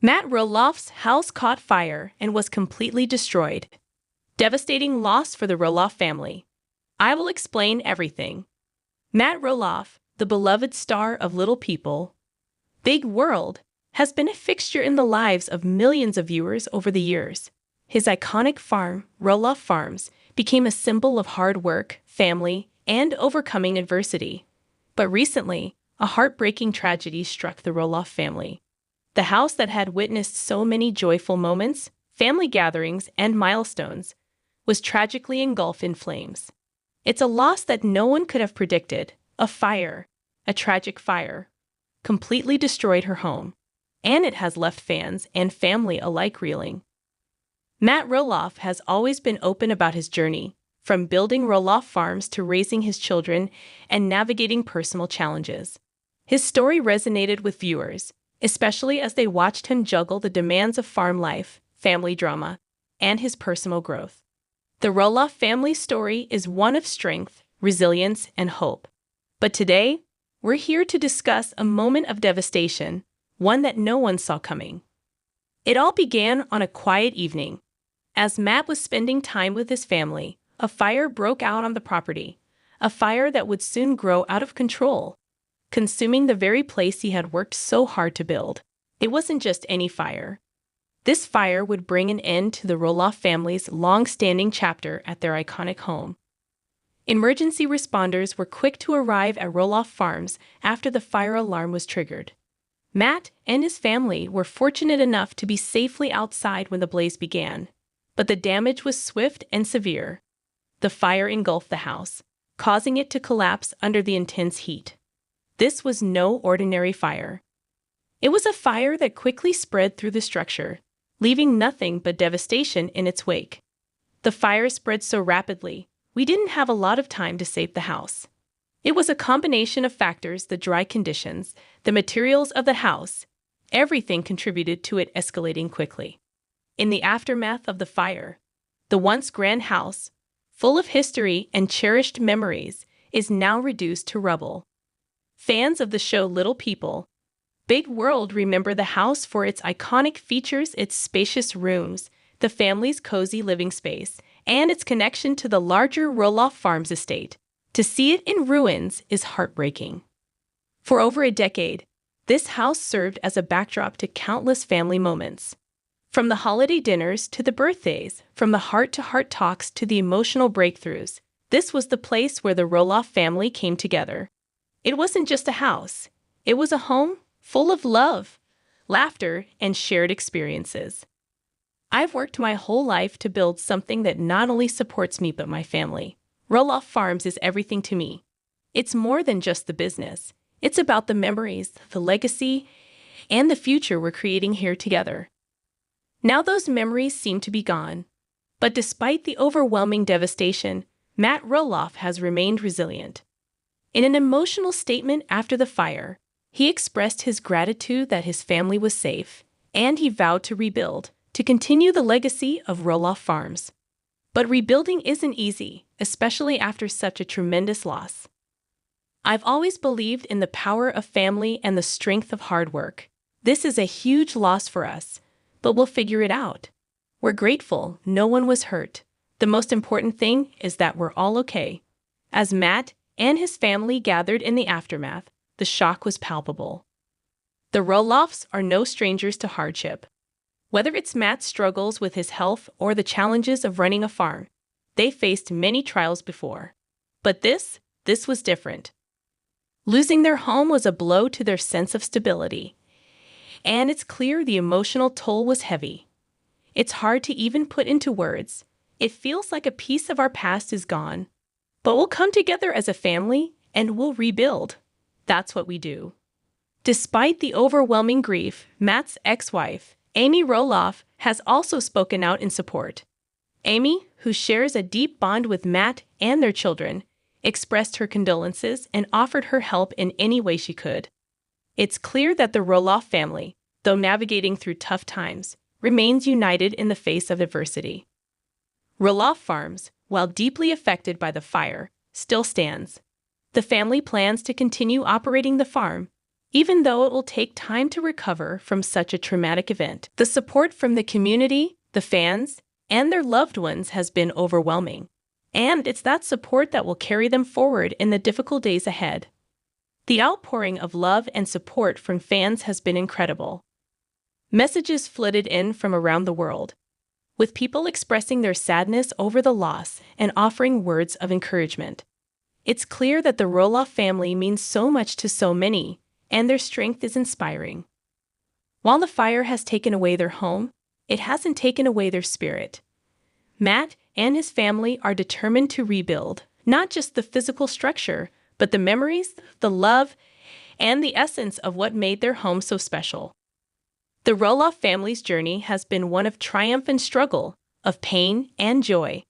Matt Roloff's house caught fire and was completely destroyed. Devastating loss for the Roloff family. I will explain everything. Matt Roloff, the beloved star of Little People, Big World, has been a fixture in the lives of millions of viewers over the years. His iconic farm, Roloff Farms, became a symbol of hard work, family, and overcoming adversity. But recently, a heartbreaking tragedy struck the Roloff family. The house that had witnessed so many joyful moments, family gatherings, and milestones was tragically engulfed in flames. It's a loss that no one could have predicted. A tragic fire, completely destroyed her home, and it has left fans and family alike reeling. Matt Roloff has always been open about his journey, from building Roloff Farms to raising his children and navigating personal challenges. His story resonated with viewers, especially as they watched him juggle the demands of farm life, family drama, and his personal growth. The Roloff family story is one of strength, resilience, and hope. But today, we're here to discuss a moment of devastation, one that no one saw coming. It all began on a quiet evening. As Matt was spending time with his family, a fire broke out on the property, a fire that would soon grow out of control, consuming the very place he had worked so hard to build. It wasn't just any fire. This fire would bring an end to the Roloff family's long-standing chapter at their iconic home. Emergency responders were quick to arrive at Roloff Farms after the fire alarm was triggered. Matt and his family were fortunate enough to be safely outside when the blaze began, but the damage was swift and severe. The fire engulfed the house, causing it to collapse under the intense heat. This was no ordinary fire. It was a fire that quickly spread through the structure, leaving nothing but devastation in its wake. The fire spread so rapidly, we didn't have a lot of time to save the house. It was a combination of factors: the dry conditions, the materials of the house, everything contributed to it escalating quickly. In the aftermath of the fire, the once grand house, full of history and cherished memories, is now reduced to rubble. Fans of the show Little People, Big World remember the house for its iconic features, its spacious rooms, the family's cozy living space, and its connection to the larger Roloff Farms estate. To see it in ruins is heartbreaking. For over a decade, this house served as a backdrop to countless family moments. From the holiday dinners to the birthdays, from the heart-to-heart talks to the emotional breakthroughs, this was the place where the Roloff family came together. It wasn't just a house. It was a home full of love, laughter, and shared experiences. I've worked my whole life to build something that not only supports me but my family. Roloff Farms is everything to me. It's more than just the business. It's about the memories, the legacy, and the future we're creating here together. Now those memories seem to be gone. But despite the overwhelming devastation, Matt Roloff has remained resilient. In an emotional statement after the fire, he expressed his gratitude that his family was safe, and he vowed to rebuild, to continue the legacy of Roloff Farms. But rebuilding isn't easy, especially after such a tremendous loss. I've always believed in the power of family and the strength of hard work. This is a huge loss for us, but we'll figure it out. We're grateful no one was hurt. The most important thing is that we're all okay. As Matt and his family gathered in the aftermath, the shock was palpable. The Roloffs are no strangers to hardship. Whether it's Matt's struggles with his health or the challenges of running a farm, they faced many trials before. But this was different. Losing their home was a blow to their sense of stability. And it's clear the emotional toll was heavy. It's hard to even put into words. It feels like a piece of our past is gone. But we'll come together as a family and we'll rebuild. That's what we do. Despite the overwhelming grief, Matt's ex-wife, Amy Roloff, has also spoken out in support. Amy, who shares a deep bond with Matt and their children, expressed her condolences and offered her help in any way she could. It's clear that the Roloff family, though navigating through tough times, remains united in the face of adversity. Roloff Farms, while deeply affected by the fire, still stands. The family plans to continue operating the farm, even though it will take time to recover from such a traumatic event. The support from the community, the fans, and their loved ones has been overwhelming. And it's that support that will carry them forward in the difficult days ahead. The outpouring of love and support from fans has been incredible. Messages flooded in from around the world, with people expressing their sadness over the loss and offering words of encouragement. It's clear that the Roloff family means so much to so many, and their strength is inspiring. While the fire has taken away their home, it hasn't taken away their spirit. Matt and his family are determined to rebuild, not just the physical structure, but the memories, the love, and the essence of what made their home so special. The Roloff family's journey has been one of triumph and struggle, of pain and joy.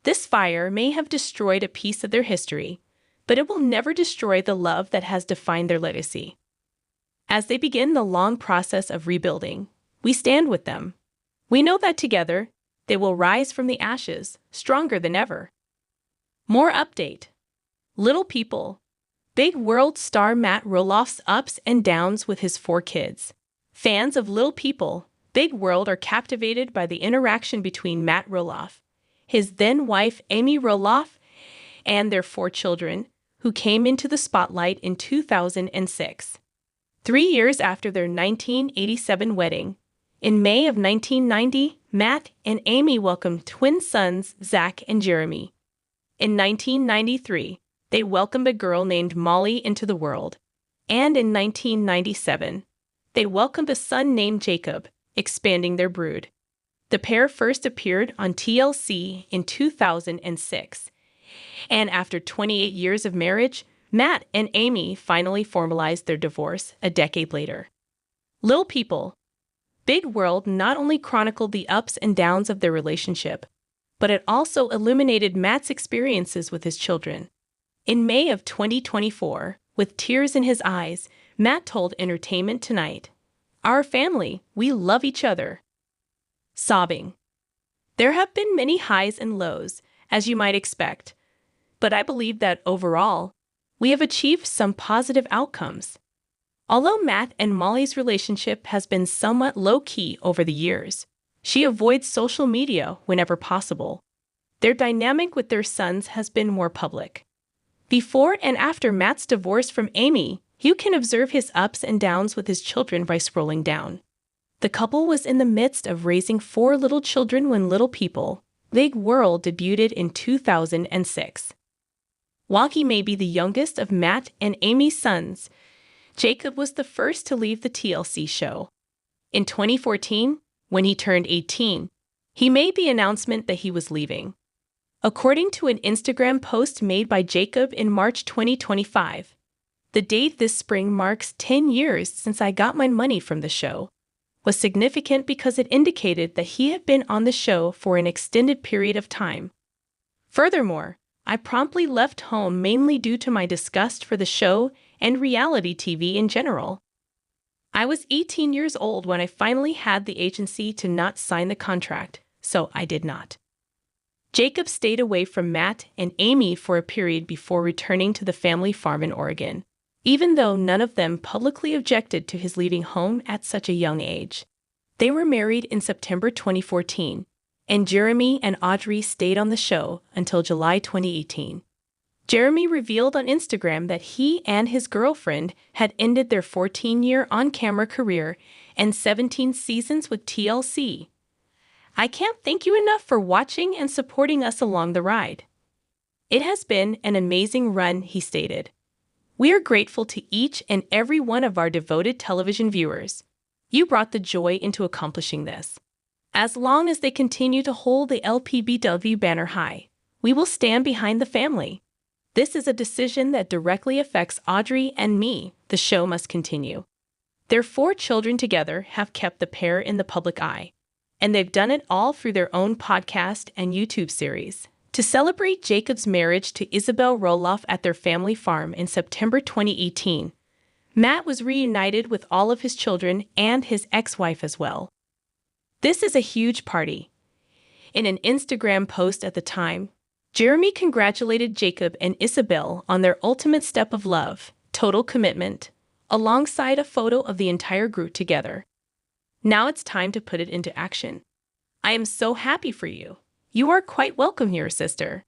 This fire may have destroyed a piece of their history, but it will never destroy the love that has defined their legacy. As they begin the long process of rebuilding, we stand with them. We know that together, they will rise from the ashes, stronger than ever. More update. Little People. Big World star Matt Roloff's ups and downs with his 4 kids. Fans of Little People, Big World are captivated by the interaction between Matt Roloff, his then-wife Amy Roloff, and their 4 children, who came into the spotlight in 2006. 3 years after their 1987 wedding, in May of 1990, Matt and Amy welcomed twin sons Zach and Jeremy. In 1993, they welcomed a girl named Molly into the world. And in 1997, they welcomed a son named Jacob, expanding their brood. The pair first appeared on TLC in 2006. And after 28 years of marriage, Matt and Amy finally formalized their divorce a decade later. Little People. Big World not only chronicled the ups and downs of their relationship, but it also illuminated Matt's experiences with his children. In May of 2024, with tears in his eyes, Matt told Entertainment Tonight, "Our family, we love each other." Sobbing. There have been many highs and lows, as you might expect, but I believe that overall, we have achieved some positive outcomes. Although Matt and Molly's relationship has been somewhat low-key over the years, she avoids social media whenever possible. Their dynamic with their sons has been more public. Before and after Matt's divorce from Amy, you can observe his ups and downs with his children by scrolling down. The couple was in the midst of raising 4 little children when Little People, Big World debuted in 2006. While he may be the youngest of Matt and Amy's sons, Jacob was the first to leave the TLC show. In 2014, when he turned 18, he made the announcement that he was leaving. According to an Instagram post made by Jacob in March 2025, "The date this spring marks 10 years since I got my money from the show," was significant because it indicated that he had been on the show for an extended period of time. Furthermore, "I promptly left home mainly due to my disgust for the show and reality TV in general. I was 18 years old when I finally had the agency to not sign the contract, so I did not." Jacob stayed away from Matt and Amy for a period before returning to the family farm in Oregon, even though none of them publicly objected to his leaving home at such a young age. They were married in September 2014, and Jeremy and Audrey stayed on the show until July 2018. Jeremy revealed on Instagram that he and his girlfriend had ended their 14-year on-camera career and 17 seasons with TLC. "I can't thank you enough for watching and supporting us along the ride. It has been an amazing run," he stated. "We are grateful to each and every one of our devoted television viewers. You brought the joy into accomplishing this. As long as they continue to hold the Lpbw banner high, we will stand behind the family. This is a decision that directly affects Audrey and me. The show must continue." Their 4 children together have kept the pair in the public eye, and they've done it all through their own podcast and YouTube series. To celebrate Jacob's marriage to Isabel Roloff at their family farm in September 2018, Matt was reunited with all of his children and his ex-wife as well. "This is a huge party." In an Instagram post at the time, Jeremy congratulated Jacob and Isabel on their ultimate step of love, total commitment, alongside a photo of the entire group together. Now it's time to put it into action. I am so happy for you. You are quite welcome here, sister.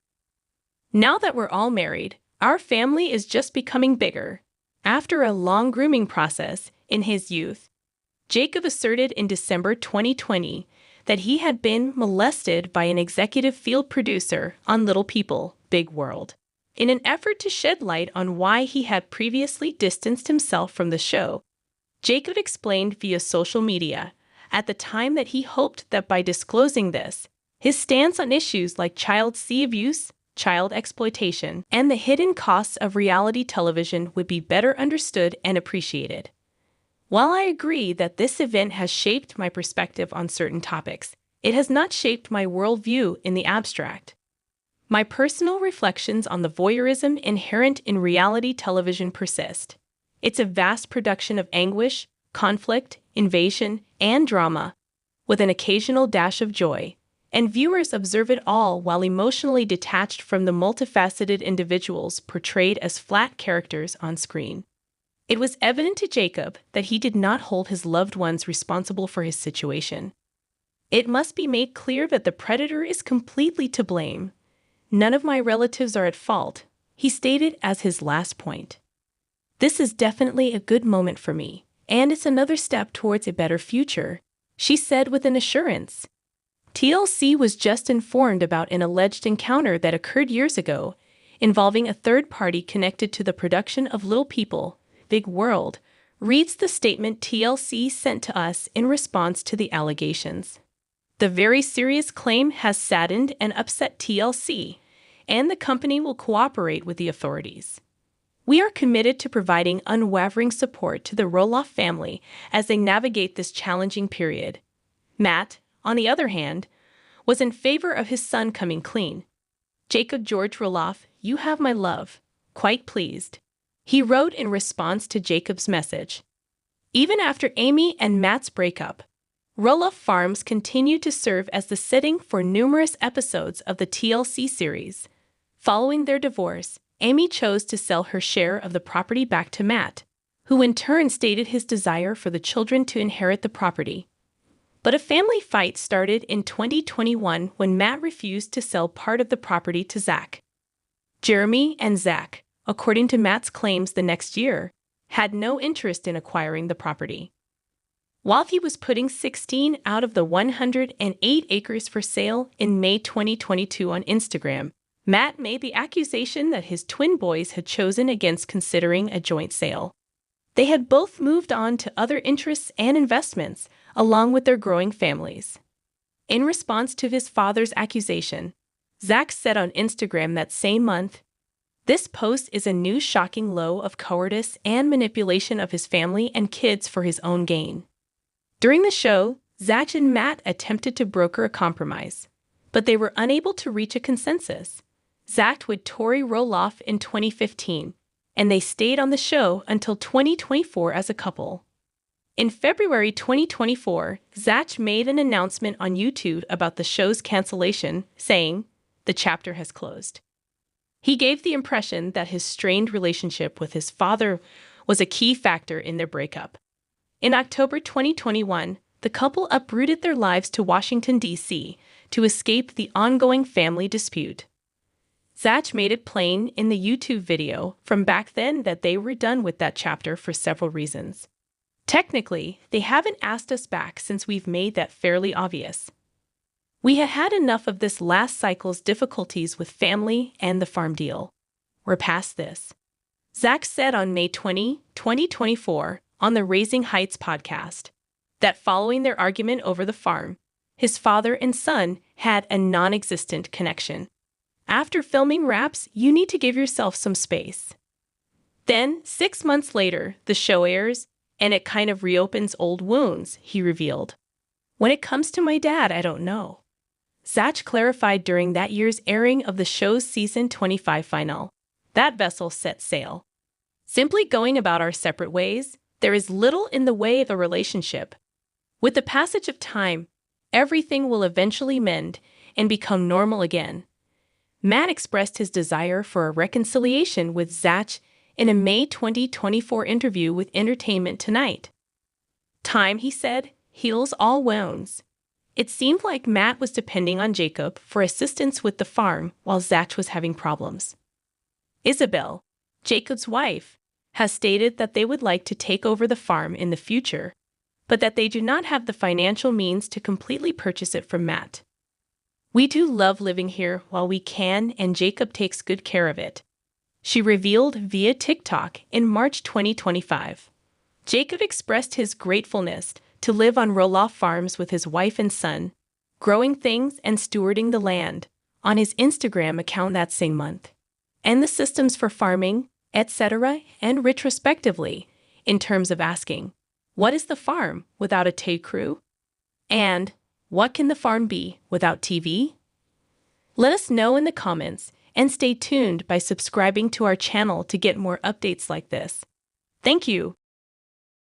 Now that we're all married, our family is just becoming bigger. After a long grooming process in his youth, Jacob asserted in December 2020 that he had been molested by an executive field producer on Little People, Big World. In an effort to shed light on why he had previously distanced himself from the show, Jacob explained via social media at the time that he hoped that by disclosing this, his stance on issues like child abuse, child exploitation, and the hidden costs of reality television would be better understood and appreciated. While I agree that this event has shaped my perspective on certain topics, it has not shaped my worldview in the abstract. My personal reflections on the voyeurism inherent in reality television persist. It's a vast production of anguish, conflict, invasion, and drama, with an occasional dash of joy, and viewers observe it all while emotionally detached from the multifaceted individuals portrayed as flat characters on screen. It was evident to Jacob that he did not hold his loved ones responsible for his situation. It must be made clear that the predator is completely to blame. None of my relatives are at fault, he stated as his last point. This is definitely a good moment for me, and it's another step towards a better future, she said with an assurance. TLC was just informed about an alleged encounter that occurred years ago, involving a third party connected to the production of Little People, Big World, reads the statement TLC sent to us in response to the allegations. The very serious claim has saddened and upset TLC, and the company will cooperate with the authorities. We are committed to providing unwavering support to the Roloff family as they navigate this challenging period. Matt, on the other hand, was in favor of his son coming clean. Jacob George Roloff, you have my love. Quite pleased. He wrote in response to Jacob's message. Even after Amy and Matt's breakup, Roloff Farms continued to serve as the setting for numerous episodes of the TLC series. Following their divorce, Amy chose to sell her share of the property back to Matt, who in turn stated his desire for the children to inherit the property. But a family fight started in 2021 when Matt refused to sell part of the property to Zach. Jeremy and Zach, according to Matt's claims the next year, had no interest in acquiring the property. While he was putting 16 out of the 108 acres for sale in May 2022 on Instagram, Matt made the accusation that his twin boys had chosen against considering a joint sale. They had both moved on to other interests and investments, along with their growing families. In response to his father's accusation, Zach said on Instagram that same month, "This post is a new shocking low of cowardice and manipulation of his family and kids for his own gain." During the show, Zach and Matt attempted to broker a compromise, but they were unable to reach a consensus. Zach with Tori Roloff in 2015, and they stayed on the show until 2024 as a couple. In February 2024, Zach made an announcement on YouTube about the show's cancellation, saying, "The chapter has closed." He gave the impression that his strained relationship with his father was a key factor in their breakup. In October 2021, the couple uprooted their lives to Washington, D.C. to escape the ongoing family dispute. Zach made it plain in the YouTube video from back then that they were done with that chapter for several reasons. Technically, they haven't asked us back since we've made that fairly obvious. We had had enough of this last cycle's difficulties with family and the farm deal. We're past this. Zach said on May 20, 2024, on the Raising Heights podcast, that following their argument over the farm, his father and son had a non-existent connection. After filming wraps, you need to give yourself some space. Then, 6 months later, the show airs, and it kind of reopens old wounds, he revealed. When it comes to my dad, I don't know. Zach clarified during that year's airing of the show's season 25 final. That vessel set sail. Simply going about our separate ways, there is little in the way of a relationship. With the passage of time, everything will eventually mend and become normal again. Matt expressed his desire for a reconciliation with Zach in a May 2024 interview with Entertainment Tonight. Time, he said, heals all wounds. It seemed like Matt was depending on Jacob for assistance with the farm while Zach was having problems. Isabel, Jacob's wife, has stated that they would like to take over the farm in the future, but that they do not have the financial means to completely purchase it from Matt. We do love living here while we can, and Jacob takes good care of it, she revealed via TikTok in March 2025. Jacob expressed his gratefulness to live on Roloff Farms with his wife and son, growing things and stewarding the land, on his Instagram account that same month, and the systems for farming, etc., and retrospectively, in terms of asking, what is the farm without a TLC crew? And what can the farm be without TV? Let us know in the comments and stay tuned by subscribing to our channel to get more updates like this. Thank you.